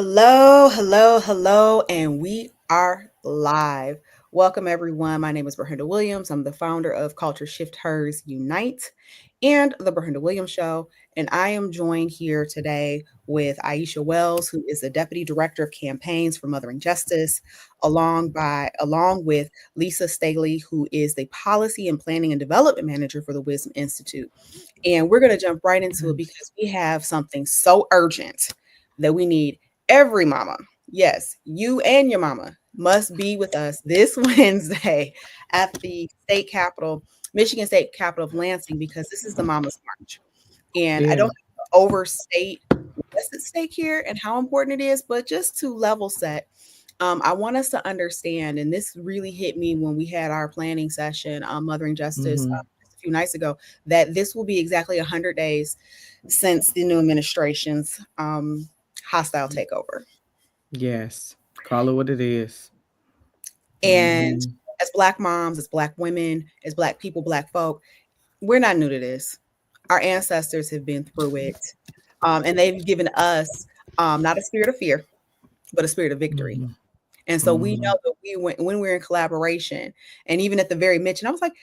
Hello, hello, hello, and we are live. Welcome, everyone. My name is Brenda Williams. I'm the founder of Culture Shift Hers Unite and the Brenda Williams Show. And I am joined here today with Aisha Wells, who is the Deputy Director of Campaigns for Mothering Justice, along with Lisa Staley, who is the Policy and Planning and Development Manager for the Wisdom Institute. And we're going to jump right into it because we have something so urgent that we need every mama, yes, you and your mama, must be with us this Wednesday at the state capitol, Michigan State Capitol of Lansing, because this is the Mama's March. And I don't overstate what's at stake here and how important it is, but just to level set, I want us to understand, and this really hit me when we had our planning session on Mothering Justice just a few nights ago, that this will be exactly 100 days since the new administration's hostile takeover. Yes, call it what it is. And as Black moms, as Black women, as Black people, Black folk, we're not new to this. Our ancestors have been through it. And they've given us not a spirit of fear, but a spirit of victory. And so we know that when we're in collaboration, and even at the very mention, I was like,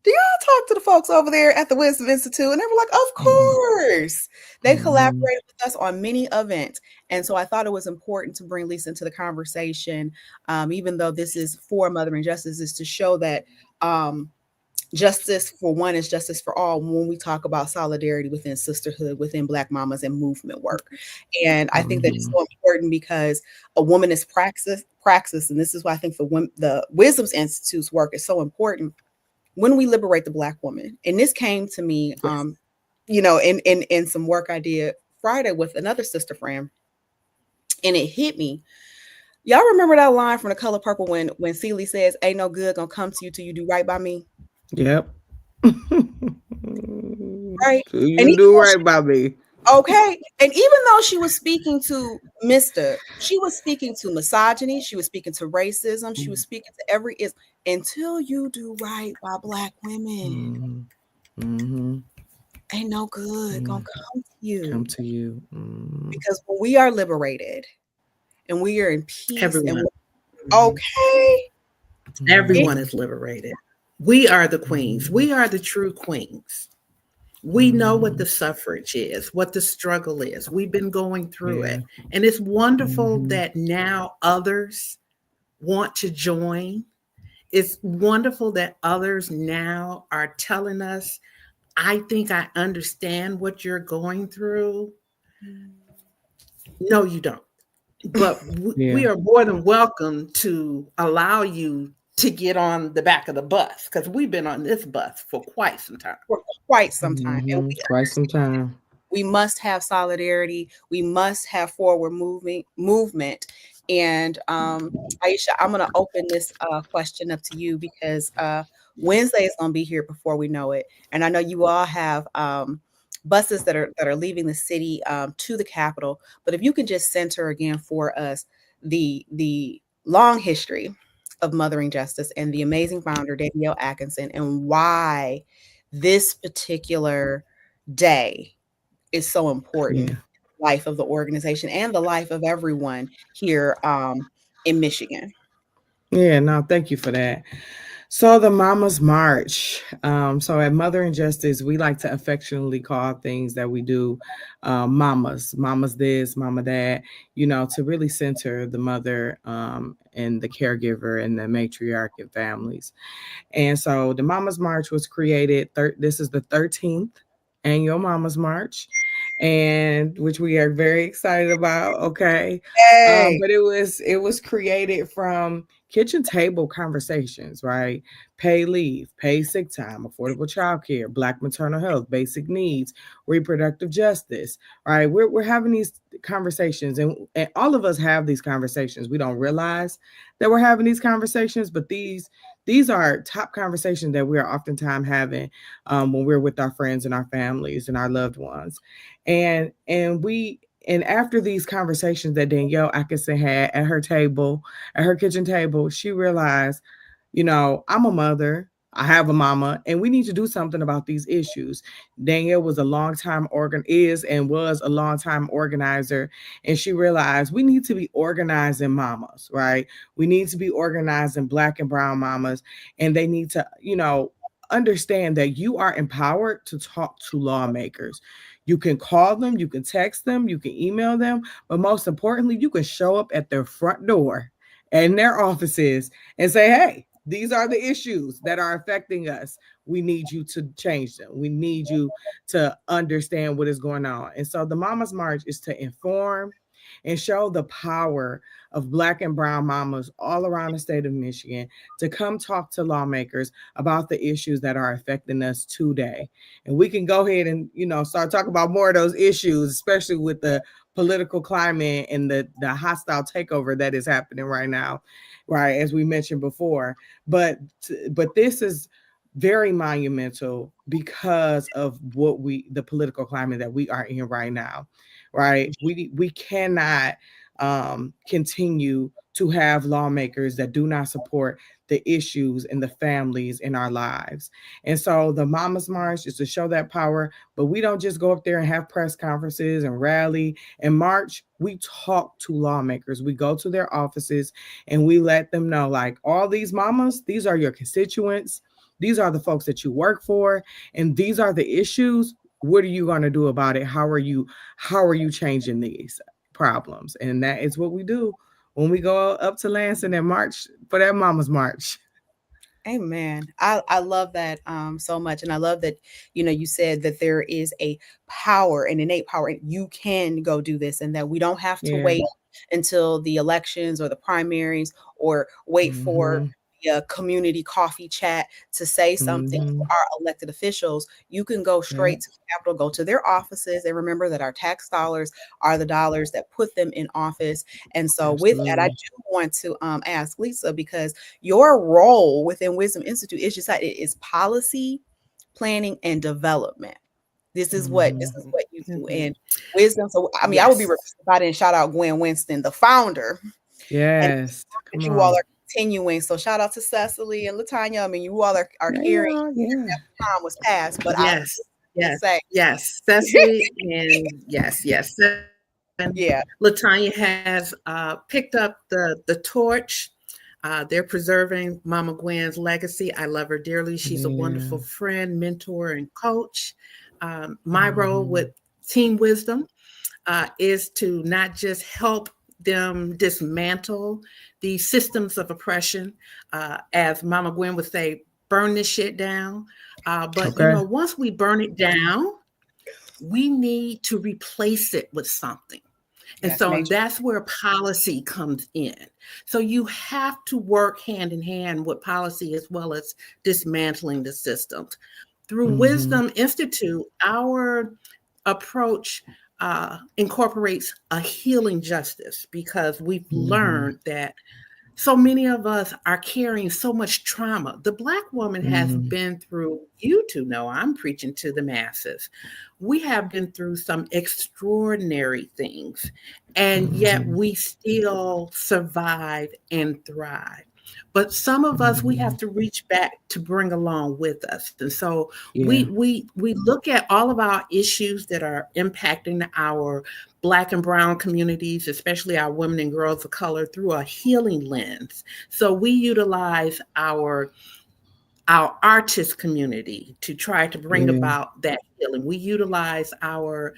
do y'all talk to the folks over there at the Wisdom Institute? And they were like, of course. They collaborated with us on many events. And so I thought it was important to bring Lisa into the conversation, even though this is for Mothering Justice, is to show that justice for one is justice for all when we talk about solidarity within sisterhood, within Black mamas and movement work. And I think that it's so important because a woman is praxis, and this is why I think the Wisdoms Institute's work is so important. When we liberate the Black woman, and this came to me, in some work I did Friday with another sister friend, and it hit me. Y'all remember that line from The Color Purple when Staley says, "Ain't no good gonna come to you till you do right by me." Yep. Right. You do right by me. Okay. And even though she was speaking to she was speaking to misogyny, she was speaking to racism, she was speaking to until you do right by Black women. Ain't no good gonna come to you. Come to you. Because when we are liberated and we are in peace, everyone is liberated. We are the queens. We are the true queens. We know what the suffrage is, what the struggle is. We've been going through it. And it's wonderful that now others want to join. It's wonderful that others now are telling us, I think I understand what you're going through. No, you don't. But we are more than welcome to allow you to get on the back of the bus, because we've been on this bus for quite some time. And we must have solidarity. We must have forward movement. And Aisha, I'm going to open this question up to you because Wednesday is going to be here before we know it. And I know you all have buses that are leaving the city to the Capitol. But if you can just center again for us the long history of Mothering Justice and the amazing founder, Danielle Atkinson, and why this particular day is so important in the life of the organization and the life of everyone here in Michigan. Yeah, no, thank you for that. So the Mama's March. So at Mothering Justice, we like to affectionately call things that we do mamas. Mama's this, mama that, to really center the mother and the caregiver and the matriarch and families. And so the Mama's March was created. This is the 13th annual Mama's March, and which we are very excited about. Okay. But it was created from kitchen table conversations, right? Pay leave, pay sick time, affordable childcare, Black maternal health, basic needs, reproductive justice, right? We're having these conversations, and all of us have these conversations. We don't realize that we're having these conversations, but these are top conversations that we are oftentimes having when we're with our friends and our families and our loved ones. And after these conversations that Danielle Atkinson had at her kitchen table, she realized, I'm a mother. I have a mama, and we need to do something about these issues. Danielle was a long time is and was a long time organizer, and she realized we need to be organizing mamas, right? We need to be organizing Black and brown mamas, and they need to, understand that you are empowered to talk to lawmakers. You can call them, you can text them, you can email them, but most importantly, you can show up at their front door and their offices and say, hey, these are the issues that are affecting us. We need you to change them. We need you to understand what is going on. And so the Mama's March is to inform and show the power of Black and brown mamas all around the state of Michigan to come talk to lawmakers about the issues that are affecting us today. And we can go ahead and, start talking about more of those issues, especially with the political climate and the hostile takeover that is happening right now, right, as we mentioned before. But this is very monumental because of the political climate that we are in right now, right? We cannot continue to have lawmakers that do not support the issues and the families in our lives. And so the Mama's March is to show that power, but we don't just go up there and have press conferences and rally and march. We talk to lawmakers. We go to their offices and we let them know, like, all these mamas, these are your constituents. These are the folks that you work for, and these are the issues. What are you going to do about it? How are you changing these problems? And that is what we do when we go up to Lansing and march for that Mama's March. Amen. I love that so much. And I love that, you said that there is a power, an innate power, and you can go do this, and that we don't have to Yeah. wait until the elections or the primaries or wait for Mm-hmm. the community coffee chat to say something to Mm-hmm. our elected officials. You can go Yeah. straight to the Capitol, go to their offices, and remember that our tax dollars are the dollars that put them in office. And so, with that, I Absolutely. do want to ask Lisa, because your role within Wisdom Institute is just that it is policy, planning, and development. This Mm-hmm. is what you do. Mhm. And wisdom. So I mean, I would be Yes. remiss if I didn't shout out Gwen Winston, the founder, and Yes. that Come you all on. are continuing. So shout out to Cecily and Latanya. I mean, you all are Yeah, carrying. yeah, yeah. Time was passed, but I Yes. to Yes. say, Yes. Cecily and yes. And yeah. Latanya has picked up the torch. They're preserving Mama Gwen's legacy. I love her dearly. She's a Yeah. wonderful friend, mentor, and coach. My role Mm-hmm. with Team Wisdom is to not just help them dismantle the systems of oppression, as Mama Gwen would say, burn this shit down. But Okay. once we burn it down, we need to replace it with something. And That's so major. that's where policy comes in. So you have to work hand in hand with policy as well as dismantling the systems. Through Mm-hmm. Wisdom Institute, our approach incorporates a healing justice because we've Mm-hmm. learned that so many of us are carrying so much trauma. The Black woman has Mm-hmm. been through, you two know, I'm preaching to the masses. We have been through some extraordinary things, and yet Mm-hmm. we still survive and thrive. But some of us we Mm-hmm. have to reach back to bring along with us. And so Yeah. we look at all of our issues that are impacting our Black and brown communities, especially our women and girls of color, through a healing lens. So we utilize our artist community to try to bring Yeah. about that healing. We utilize our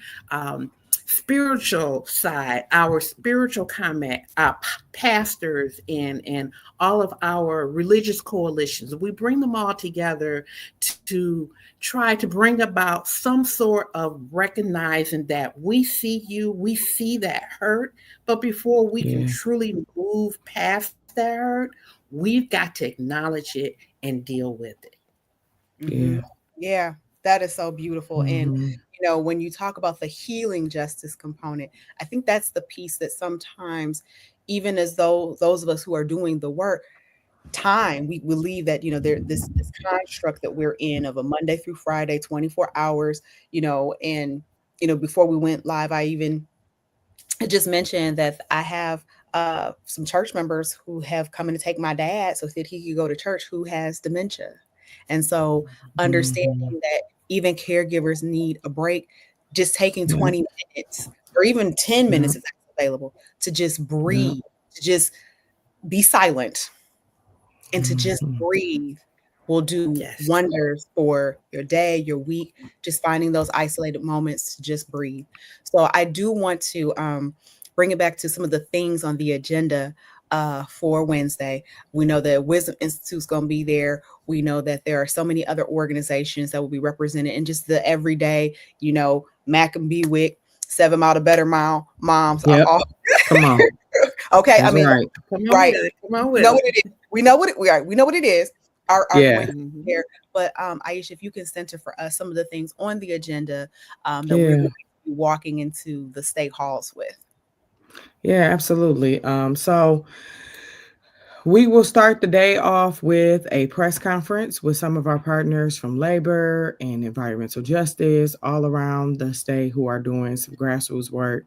spiritual side, our spiritual comment, our pastors, and all of our religious coalitions. We bring them all together to try to bring about some sort of recognizing that we see you, we see that hurt, but before we can Yeah. truly move past that hurt, we've got to acknowledge it and deal with it. Hmm. Yeah. Yeah, that is so beautiful. And Mm-hmm. when you talk about the healing justice component, I think that's the piece that sometimes, even as though those of us who are doing the work, time we believe that there this construct that we're in of a Monday through Friday, 24 hours, and before we went live, I just mentioned that I have some church members who have come in to take my dad so that he could go to church, who has dementia. And so Mhm. understanding that even caregivers need a break, just taking Yep. 20 minutes or even 10 Yep. minutes if that's available to just Yep. breathe, to just be silent and to just Mhm. breathe will do Yes. wonders for your day, your week, just finding those isolated moments to just breathe. So I do want to bring it back to some of the things on the agenda for Wednesday. We know that Wisdom Institute is going to be there. We know that there are so many other organizations that will be represented in just the everyday, Mac and Bewick, 7 Mile to Better Mile, moms are Yep. all Come on. okay. I That's mean, right. Come on right. with it. Come on We with know it. what it is. We know what it we are. We know what it is. Our Yeah. Wednesday Mhm. here. But Aisha, if you can center for us some of the things on the agenda that we're Yeah. going to be walking into the state halls with. Yeah, absolutely. So we will start the day off with a press conference with some of our partners from labor and environmental justice all around the state who are doing some grassroots work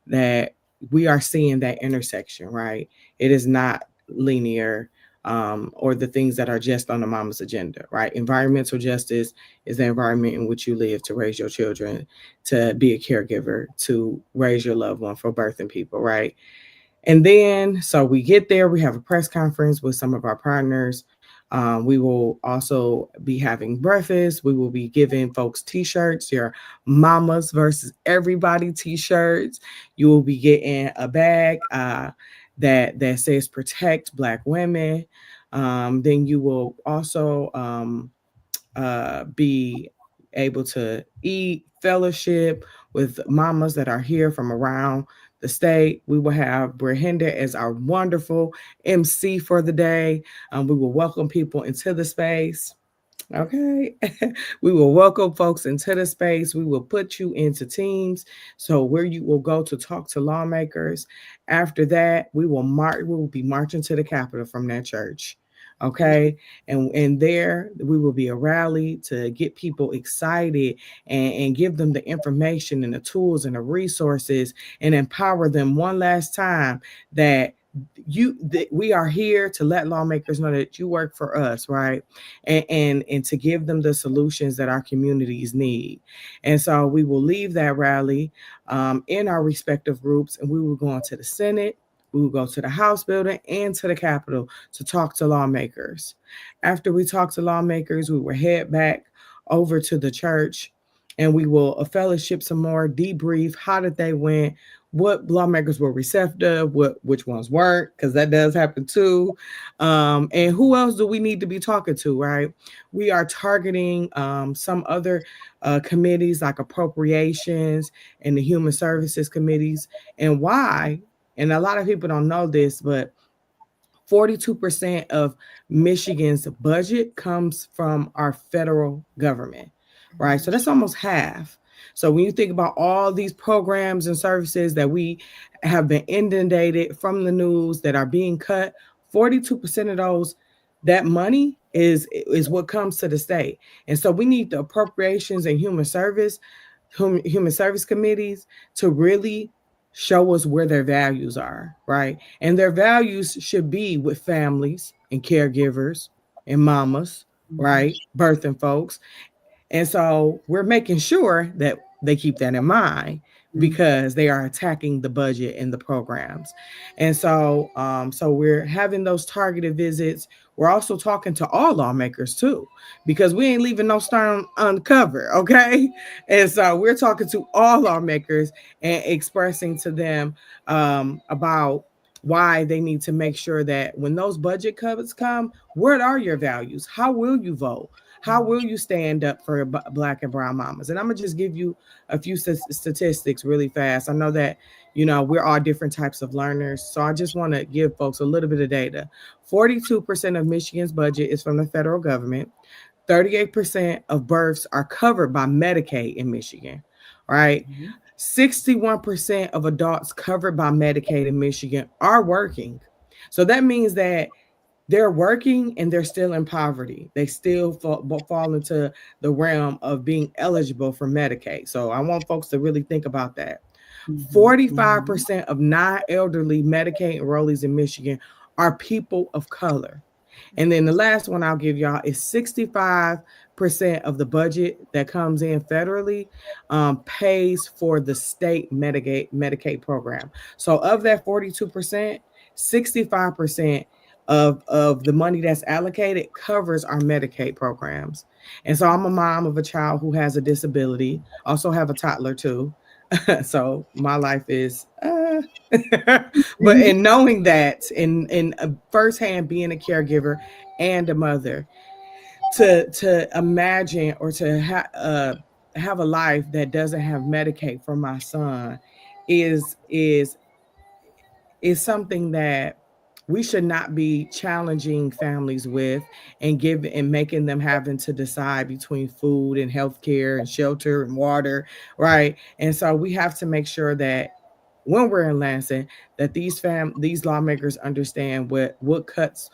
that we are seeing that intersection, right? It is not linear or the things that are just on the mama's agenda, right? Environmental justice is the environment in which you live to raise your children, to be a caregiver, to raise your loved one, for birthing people, right? And then, so we get there, we have a press conference with some of our partners. We will also be having breakfast. We will be giving folks t shirts, your mamas versus everybody t shirts. You will be getting a bag that says protect Black women. Then you will also be able to eat, fellowship with mamas that are here from around the state. We will have Brenda as our wonderful MC for the day. We will welcome people into the space. Okay. We will welcome folks into the space. We will put you into teams. So where you will go to talk to lawmakers. After that, we will be marching to the Capitol from that church. Okay. And there we will be a rally to get people excited and give them the information and the tools and the resources and empower them one last time that we are here to let lawmakers know that you work for us, right? And to give them the solutions that our communities need. And so we will leave that rally in our respective groups, and we will go into the Senate. We will go to the House building and to the Capitol to talk to lawmakers. After we talk to lawmakers, we will head back over to the church and we will fellowship some more, debrief. How did they went? What lawmakers were receptive? Which ones weren't? Because that does happen too. And who else do we need to be talking to? Right? We are targeting some other committees like appropriations and the human services committees. And why? And a lot of people don't know this, but 42% of Michigan's budget comes from our federal government, right? So that's almost half. So when you think about all these programs and services that we have been inundated from the news that are being cut, 42% of those, that money is what comes to the state. And so we need the appropriations and human service committees to really show us where their values are, right? And their values should be with families and caregivers and mamas, right? Birthing folks. And so we're making sure that they keep that in mind because they are attacking the budget and the programs. And so we're having those targeted visits. We're also talking to all lawmakers too, because we ain't leaving no stone uncovered, okay? And so we're talking to all lawmakers and expressing to them about why they need to make sure that when those budget cuts come, what are your values? How will you vote? How will you stand up for Black and brown mamas? And I'm gonna just give you a few statistics really fast. I know that we're all different types of learners, so I just want to give folks a little bit of data. 42% of Michigan's budget is from the federal government. 38% of births are covered by Medicaid in Michigan, right? 61% of adults covered by Medicaid in Michigan are working. So that means that they're working and they're still in poverty. They still fall into the realm of being eligible for Medicaid. So I want folks to really think about that. 45% of non elderly Medicaid enrollees in Michigan are people of color. And then the last one I'll give y'all is 65% of the budget that comes in federally pays for the state Medicaid program. So of that 42%, 65% of the money that's allocated covers our Medicaid programs. And so I'm a mom of a child who has a disability, also have a toddler too. So my life is but in knowing that in firsthand being a caregiver and a mother, to imagine or to have a life that doesn't have Medicaid for my son is is is something that we should not be challenging families with and making them having to decide between food and healthcare and shelter and water, right? And so we have to make sure that when we're in Lansing, that these lawmakers understand what cuts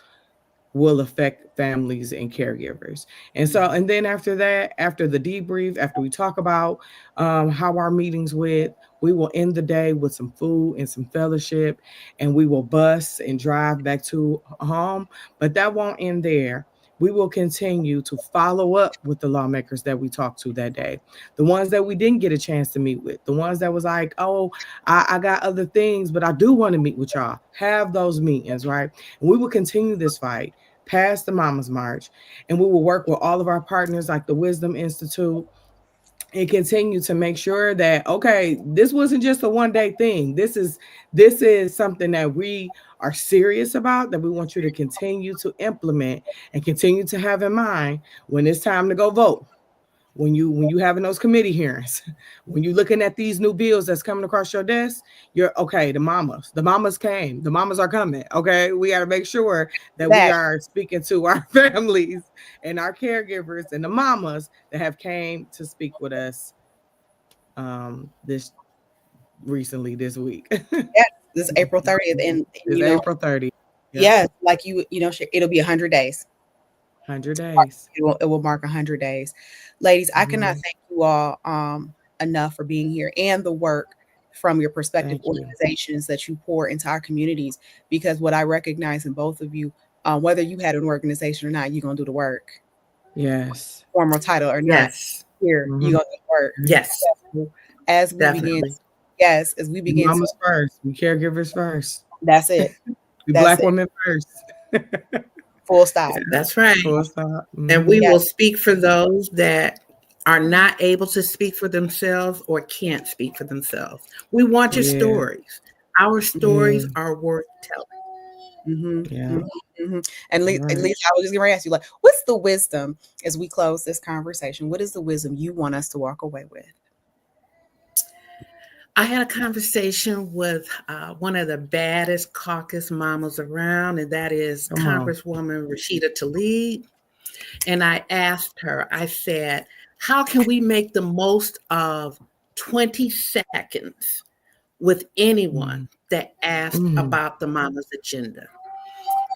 will affect families and caregivers. And so, and then after that, after the debrief, after we talk about how our meetings went, we will end the day with some food and some fellowship, and we will bus and drive back to home. But that won't end there. We will continue to follow up with the lawmakers that we talked to that day, the ones that we didn't get a chance to meet with, the ones that was like, oh, I got other things, but I do want to meet with y'all. Have those meetings, right? And we will continue this fight past the Mama's March, and we will work with all of our partners like the Wisdom Institute and continue to make sure that, okay, this wasn't just a one-day thing. This is something that we are serious about, that we want you to continue to implement and continue to have in mind when it's time to go vote. When you having those committee hearings, when you looking at these new bills that's coming across your desk, you're okay. The mamas came. The mamas are coming. Okay, we got to make sure that we That are speaking to our families and our caregivers and the mamas that have came to speak with us this recently this week. yes, this April 30th, and It's April 30th. Yep, yes, like it'll be 100 days. 100 days. It will mark 100 days. Ladies, I cannot Mhm. thank you all enough for being here and the work from your prospective Thank you. organizations that you pour into our communities. Because what I recognize in both of you, whether you had an organization or not, you're gonna do the work, Yes. formal title or not. Yes. Here, you're Mhm. gonna do the work. Yes. So as we begin, Definitely. yes, as we We begin to, mamas first. We caregivers first. that's it. We That's black it. women first. Full stop. That's right. Full stop. And we Mhm. Yes, will speak for those that are not able to speak for themselves or can't speak for themselves. We want your Yeah. stories. Our Yeah. stories are worth telling. Yeah. And You're at right. least I was just going to ask you, like, what's the wisdom as we close this conversation? What is the wisdom you want us to walk away with? I had a conversation with one of the baddest caucus mamas around, and that is Come on. Congresswoman Rashida Tlaib. And I asked her, I said, how can we make the most of 20 seconds with anyone Mm. that asked Mm. about the mama's agenda?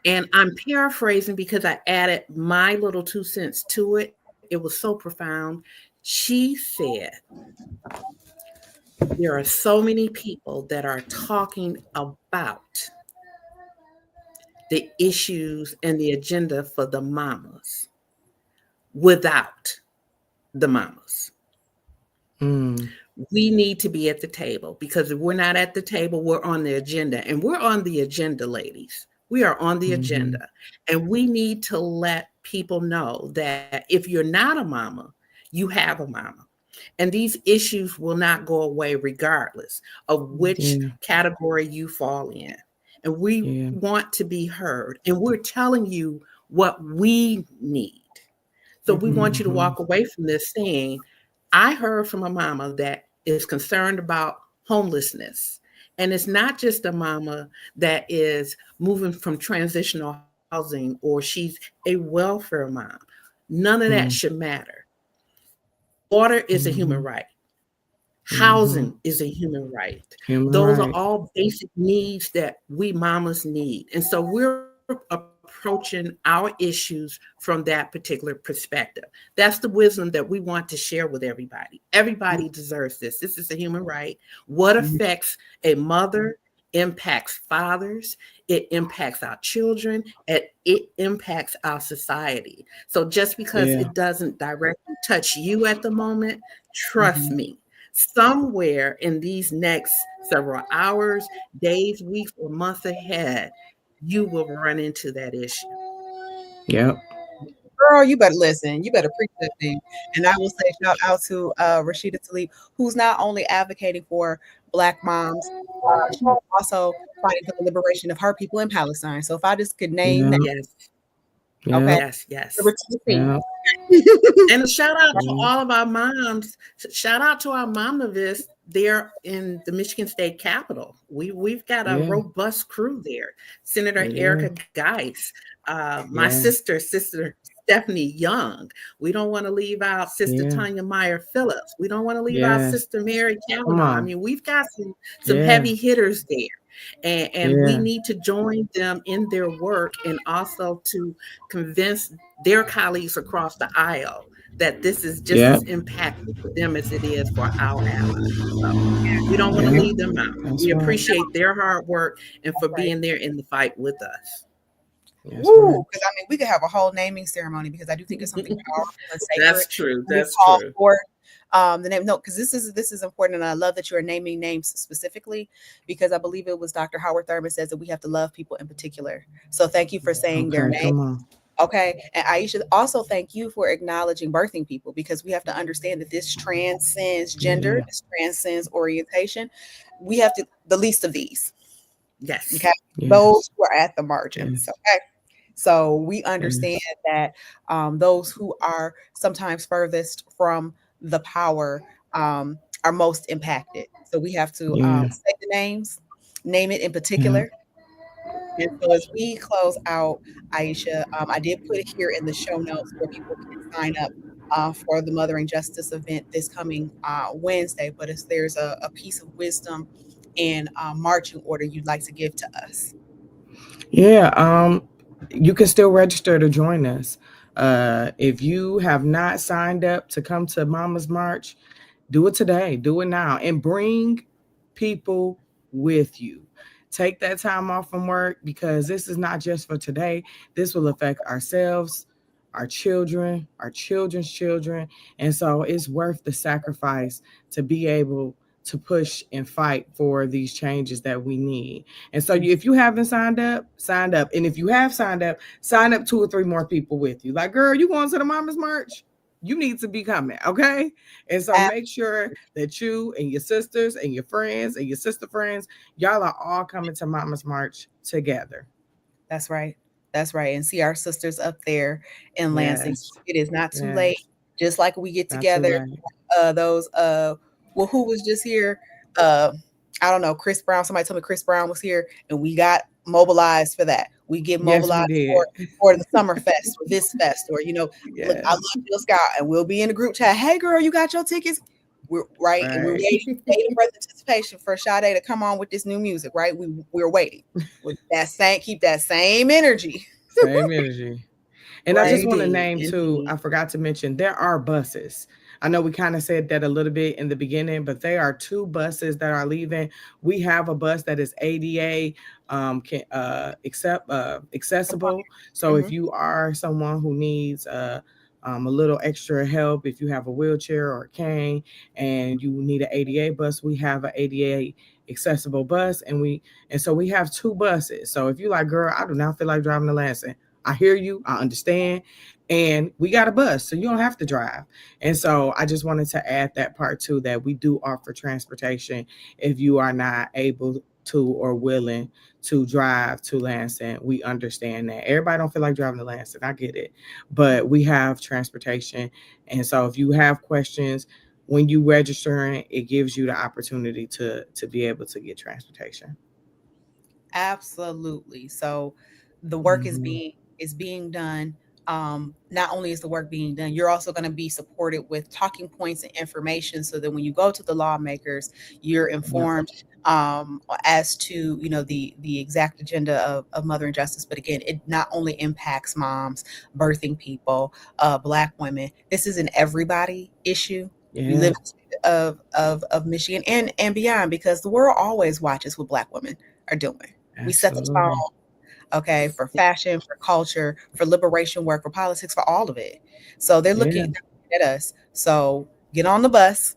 And I'm paraphrasing because I added my little 2 cents to it. It was so profound. She said, there are so many people that are talking about the issues and the agenda for the mamas without the mamas. Mm. We need to be at the table, because if we're not at the table, we're on the agenda. And we're on the agenda, ladies. We are on the Mhm. agenda. And we need to let people know that if you're not a mama, you have a mama. And these issues will not go away regardless of which Yeah. category you fall in. And we Yeah. want to be heard. And we're telling you what we need. So we want you to Mhm. walk away from this saying, I heard from a mama that is concerned about homelessness. And it's not just a mama that is moving from transitional housing or she's a welfare mom. None of that Mm. should matter. Water is a human Mhm. right. Mhm. Housing is a human right. Human Those are right. all basic needs that we mamas need. And so we're approaching our issues from that particular perspective. That's the wisdom that we want to share with everybody. Everybody deserves this. This is a human right. What Mhm. affects a mother impacts fathers, it impacts our children, and it impacts our society. So just because Yeah. it doesn't directly touch you at the moment, trust Mhm. me, somewhere in these next several hours, days, weeks, or months ahead, you will run into that issue. Yep. Girl, you better listen. You better preach that thing. And I will say shout out to Rashida Tlaib, who's not only advocating for Black moms, she's also fighting for the liberation of her people in Palestine. So if I just could name Yeah. that, Yes, okay, Yep. yes, yes. liberty to see. Yep. And a shout out to Mm, all of our moms. Shout out to our momavists there in the Michigan State Capitol. We've got a yeah. robust crew there. Senator We Erica do. Geis, my Yeah. sister Stephanie Young. We don't want to leave out Sister Yeah. Tanya Meyer Phillips. We don't want to leave out Yes. Sister Mary Come Kavanaugh. I on. mean, we've got some Yeah. heavy hitters there. And we Yeah. need to join them in their work and also to convince their colleagues across the aisle that this is just Yep. as impactful for them as it is for our allies. So we don't want to Yep. leave them out. That's We right. appreciate their hard work and for That's right. being there in the fight with us. That's right. Woo! Because I mean, we could have a whole naming ceremony because I do think it's something powerful and That's sacred true. when we That's call true. for the name. No, because this is important, and I love that you are naming names specifically because I believe it was Dr. Howard Thurman says that we have to love people in particular. So thank you for saying their Okay. name. Come on. Okay. And Aisha, also thank you for acknowledging birthing people because we have to understand that this transcends gender, Yeah. this transcends orientation. We have to, the least of these, Yes. okay? Yes. Those who are at the margins, Yes. okay? So we understand Yes. that those who are sometimes furthest from the power are most impacted. So we have to Yeah. say the names, name it in Yeah. particular, and so as we close out, Aisha, I did put it here in the show notes where people can sign up for the Mothering Justice event this coming Wednesday. But if there's a piece of wisdom and marching order you'd like to give to us. Yeah. You can still register to join us. If you have not signed up to come to Mama's March, do it today. Do it now, and bring people with you. Take that time off from work because this is not just for today. This will affect ourselves, our children, our children's children. And so it's worth the sacrifice to be able to push and fight for these changes that we need. And so if you haven't signed up, signed up. And if you have signed up, sign up 2 or 3 more people with you. Like, girl, you going to the Mama's March? You need to be coming, okay? And so make sure that you and your sisters and your friends and your sister friends, y'all are all coming to Mama's March together. That's right. That's right. And see our sisters up there in Lansing. Yes. It is not too late. Yes. Just like we get Not too together, late. those well, who was just here? Uh I don't know, Chris Brown. Somebody told me Chris Brown was here and we got mobilized for that. We get Yes, we mobilized did. for the summer fest or this fest or look, I Yes. love Jill Scott and we'll be in the group chat. Hey girl, you got your tickets? We're right, and we're Right. waiting for anticipation for Sade to come on with this new music, right? We're waiting with that same keep that same energy. Same energy. And I just Right. want to Indeed. name too, Indeed. I forgot to mention, there are buses. I know we kind of said that a little bit in the beginning, but there are 2 buses that are leaving. We have a bus that is ADA accessible. So if Mhm. you are someone who needs a little extra help, if you have a wheelchair or a cane and you need an ADA bus, we have an ADA accessible bus, and so we have 2 buses. So if you're like, girl, I do not feel like driving to Lansing, I hear you, I understand. And we got a bus, so you don't have to drive. And so I just wanted to add that part too, that we do offer transportation if you are not able to or willing to drive to Lansing. We understand that. Everybody don't feel like driving to Lansing. I get it. But we have transportation. And so if you have questions, when you registering, it gives you the opportunity to be able to get transportation. Absolutely. So the work Mm-hmm. is being done. Not only is the work being done, you're also going to be supported with talking points and information so that when you go to the lawmakers, you're Yep. informed as to the exact agenda of mother and justice. But again, it not only impacts moms, birthing people, Black women. This is an everybody issue. You live Yeah, in the state of Michigan and beyond, because the world always watches what Black women are doing. We set the tone, absolutely. okay, for fashion, for culture, for liberation work, for politics, for all of it. So Yeah, they're looking at us. So get on the bus.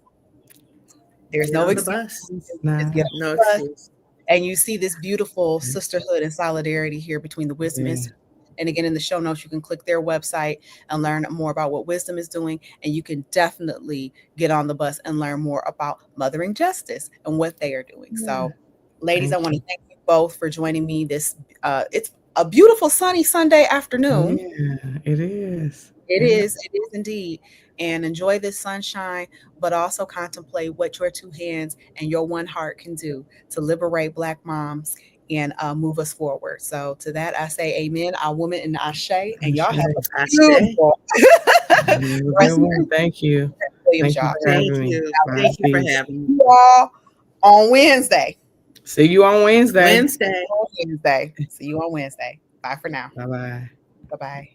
There's Get no on the excuse. bus. it's Just not. get on No the bus, excuse. and you see this beautiful sisterhood and solidarity here between the Wisdom Yeah, Institute. And again, in the show notes, you can click their website and learn more about what Wisdom is doing. And you can definitely get on the bus and learn more about Mothering Justice and what they are doing. yeah. So, ladies, I Thank want to you. thank you both for joining me this. It's a beautiful sunny Sunday afternoon. Yeah, it is. Yeah, It is indeed. And enjoy this sunshine, but also contemplate what your two hands and your one heart can do to liberate Black moms and move us forward. So, to that, I say amen, our woman in Ashe, I and y'all have say. a I say, beautiful You have a rest good of one. your Thank you. Williams, Thank you y'all. for thank having me. you. Bye. Thank you for Peace. having me. See you all on Wednesday. See you on Wednesday. Wednesday. On Wednesday. See you on Wednesday. Bye for now. Bye bye. Bye bye.